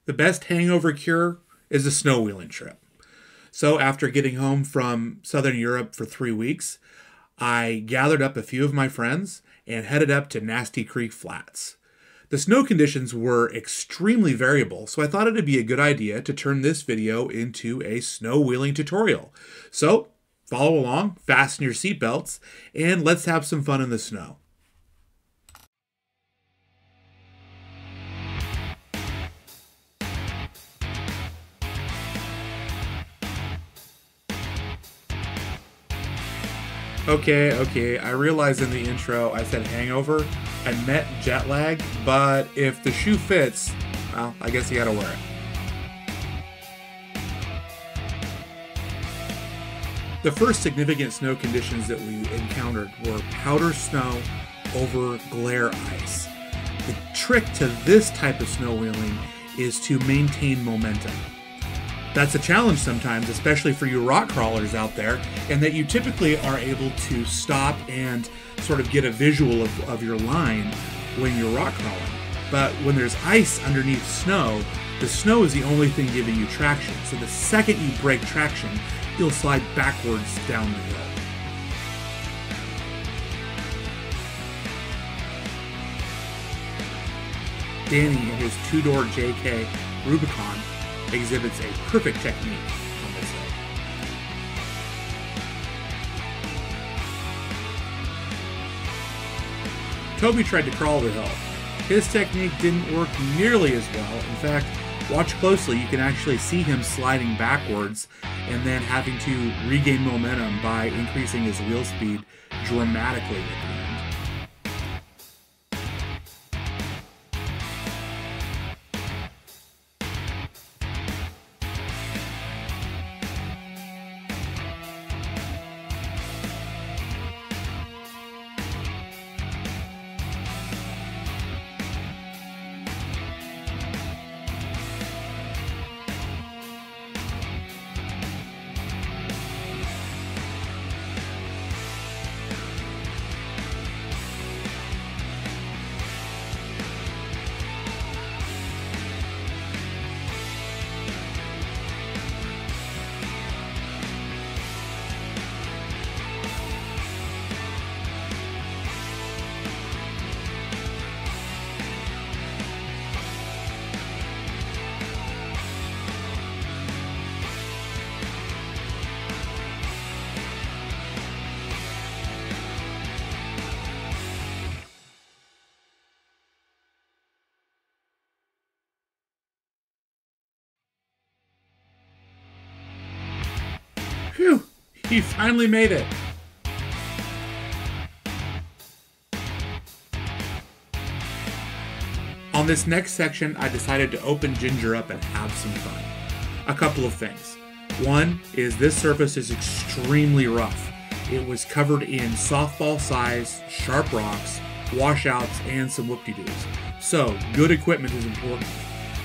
The best hangover cure is a snow wheeling trip. So after getting home from Southern Europe for 3 weeks, I gathered up a few of my friends and headed up to Nasty Creek Flats. The snow conditions were extremely variable, so I thought it'd be a good idea to turn this video into a snow wheeling tutorial. So follow along, fasten your seatbelts, and let's have some fun in the snow. Okay, I realized in the intro I said hangover. I meant jet lag, but if the shoe fits, well, I guess you gotta wear it. The first significant snow conditions that we encountered were powder snow over glare ice. The trick to this type of snow wheeling is to maintain momentum. That's a challenge sometimes, especially for you rock crawlers out there, and that you typically are able to stop and sort of get a visual of your line when you're rock crawling. But when there's ice underneath snow, the snow is the only thing giving you traction. So the second you break traction, you'll slide backwards down the hill. Danny in his two-door JK Rubicon exhibits a perfect technique on this hill. Toby tried to crawl the hill. His technique didn't work nearly as well. In fact, watch closely, you can actually see him sliding backwards and then having to regain momentum by increasing his wheel speed dramatically at the end. Phew, he finally made it. On this next section, I decided to open Ginger up and have some fun. A couple of things. One is this surface is extremely rough. It was covered in softball size, sharp rocks, washouts, and some whoop-de-doos. So, good equipment is important.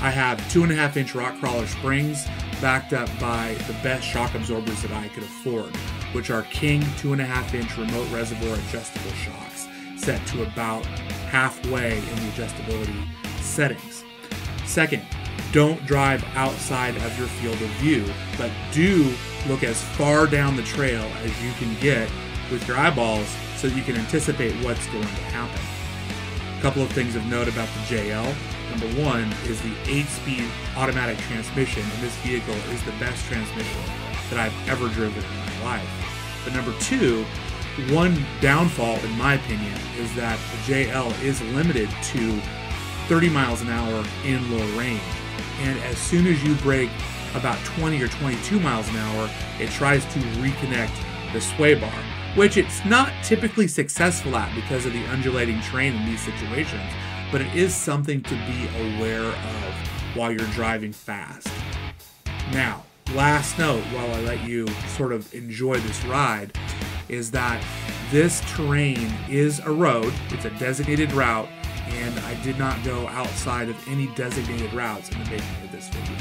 I have 2.5-inch rock crawler springs backed up by the best shock absorbers that I could afford, which are King 2.5-inch remote reservoir adjustable shocks, set to about halfway in the adjustability settings. Second, don't drive outside of your field of view, but do look as far down the trail as you can get with your eyeballs so that you can anticipate what's going to happen. A couple of things of note about the JL. Number one is the 8-speed automatic transmission, and this vehicle is the best transmission that I've ever driven in my life. But number two, one downfall, in my opinion, is that the JL is limited to 30 miles an hour in low range. And as soon as you break about 20 or 22 miles an hour, it tries to reconnect the sway bar, which it's not typically successful at because of the undulating terrain in these situations, but it is something to be aware of while you're driving fast. Now, last note, while I let you sort of enjoy this ride, is that this terrain is a road. It's a designated route, and I did not go outside of any designated routes in the making of this video.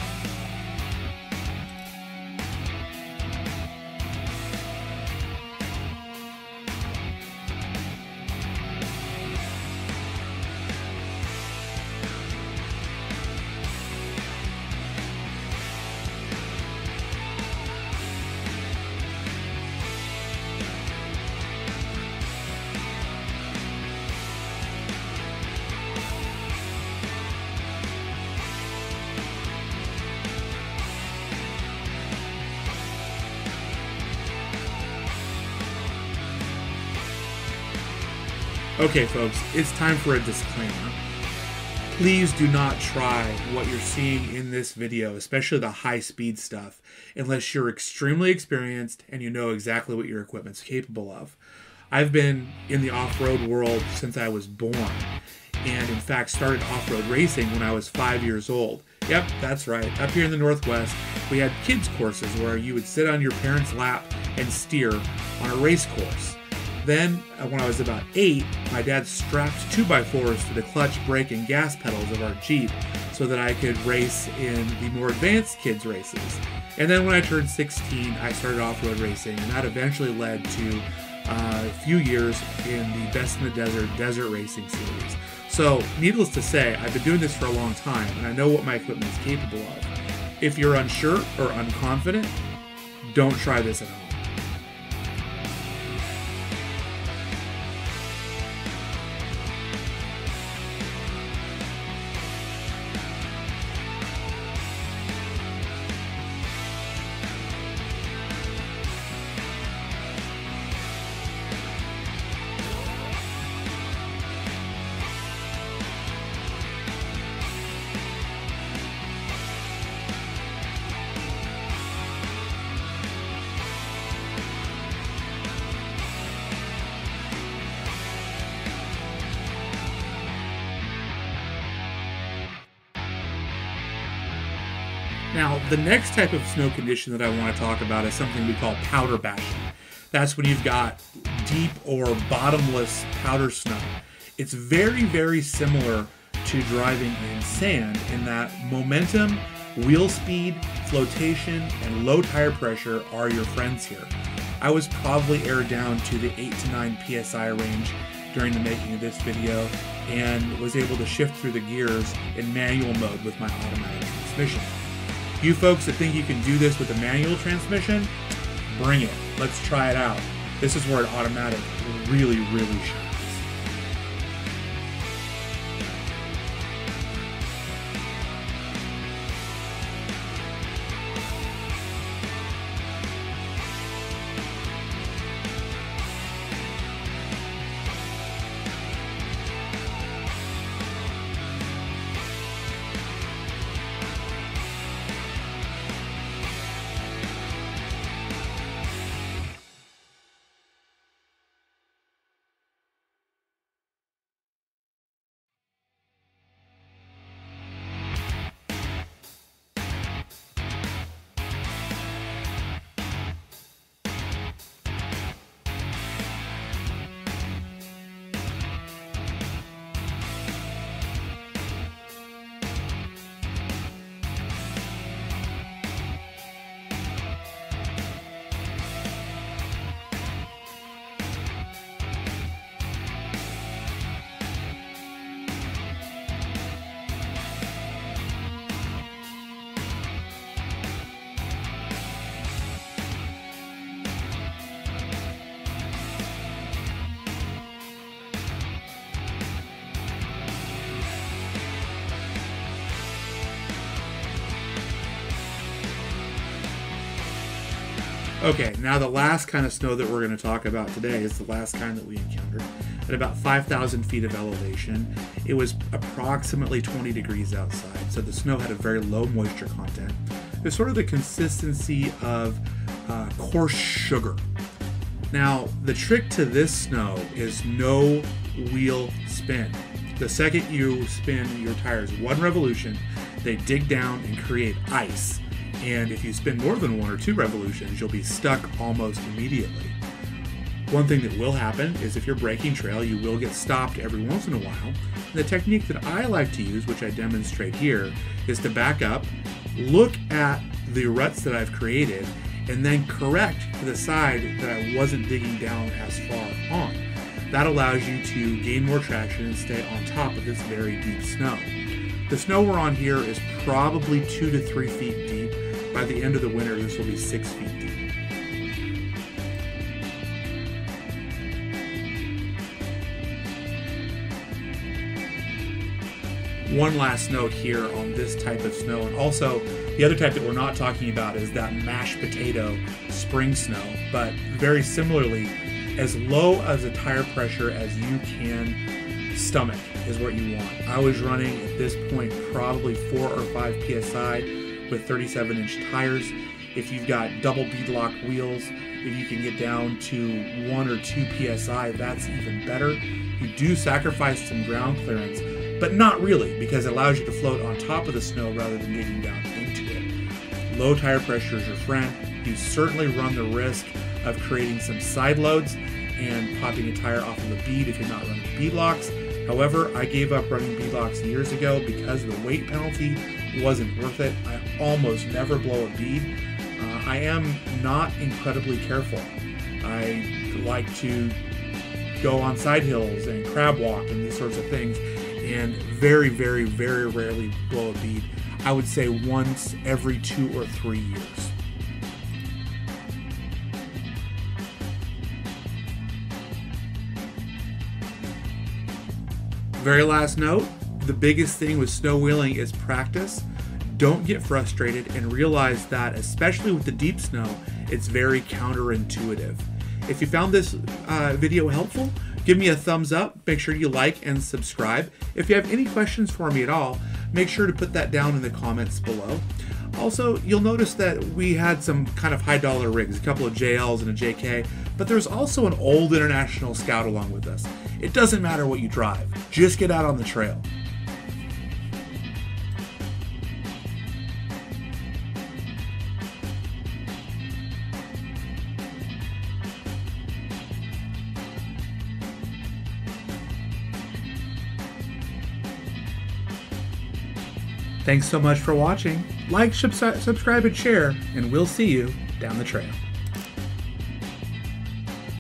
Okay, folks, it's time for a disclaimer. Please do not try what you're seeing in this video, especially the high-speed stuff, unless you're extremely experienced and you know exactly what your equipment's capable of. I've been in the off-road world since I was born, and in fact started off-road racing when I was 5 years old. Yep, that's right. Up here in the Northwest, we had kids courses where you would sit on your parents' lap and steer on a race course. Then, when I was about 8, my dad strapped 2x4s to the clutch, brake, and gas pedals of our Jeep so that I could race in the more advanced kids' races. And then when I turned 16, I started off-road racing, and that eventually led to a few years in the Best in the Desert Racing Series. So, needless to say, I've been doing this for a long time, and I know what my equipment is capable of. If you're unsure or unconfident, don't try this at home. Now, the next type of snow condition that I want to talk about is something we call powder bashing. That's when you've got deep or bottomless powder snow. It's very, very similar to driving in sand in that momentum, wheel speed, flotation, and low tire pressure are your friends here. I was probably aired down to the 8 to 9 PSI range during the making of this video and was able to shift through the gears in manual mode with my automatic transmission. You folks that think you can do this with a manual transmission, bring it. Let's try it out. This is where an automatic really, really shines. Okay, now the last kind of snow that we're going to talk about today is the last kind that we encountered. At about 5,000 feet of elevation, it was approximately 20 degrees outside, so the snow had a very low moisture content. It's sort of the consistency of coarse sugar. Now, the trick to this snow is no wheel spin. The second you spin your tires one revolution, they dig down and create ice. And if you spin more than one or two revolutions, you'll be stuck almost immediately. One thing that will happen is if you're braking trail, you will get stopped every once in a while. And the technique that I like to use, which I demonstrate here, is to back up, look at the ruts that I've created, and then correct to the side that I wasn't digging down as far on. That allows you to gain more traction and stay on top of this very deep snow. The snow we're on here is probably 2 to 3 feet deep. By the end of the winter, this will be 6 feet deep. One last note here on this type of snow, and also the other type that we're not talking about is that mashed potato spring snow. But very similarly, As low as a tire pressure as you can stomach is what you want. I was running at this point probably 4 or 5 PSI with 37-inch tires. If you've got double beadlock wheels, if you can get down to 1 or 2 PSI, that's even better. You do sacrifice some ground clearance, but not really, because it allows you to float on top of the snow rather than getting down into it. Low tire pressure is your friend. You certainly run the risk of creating some side loads and popping a tire off of a bead if you're not running beadlocks. However, I gave up running beadlocks years ago because the weight penalty wasn't worth it. I almost never blow a bead. I am not incredibly careful. I like to go on side hills and crab walk and these sorts of things, and very, very, very rarely blow a bead. I would say once every 2 or 3 years. Very last note, the biggest thing with snow wheeling is practice. Don't get frustrated and realize that, especially with the deep snow, it's very counterintuitive. If you found this video helpful, give me a thumbs up, make sure you like and subscribe. If you have any questions for me at all, make sure to put that down in the comments below. Also, you'll notice that we had some kind of high dollar rigs, a couple of JLs and a JK, but there's also an old International Scout along with us. It doesn't matter what you drive, just get out on the trail. Thanks so much for watching. Like, subscribe, and share, and we'll see you down the trail.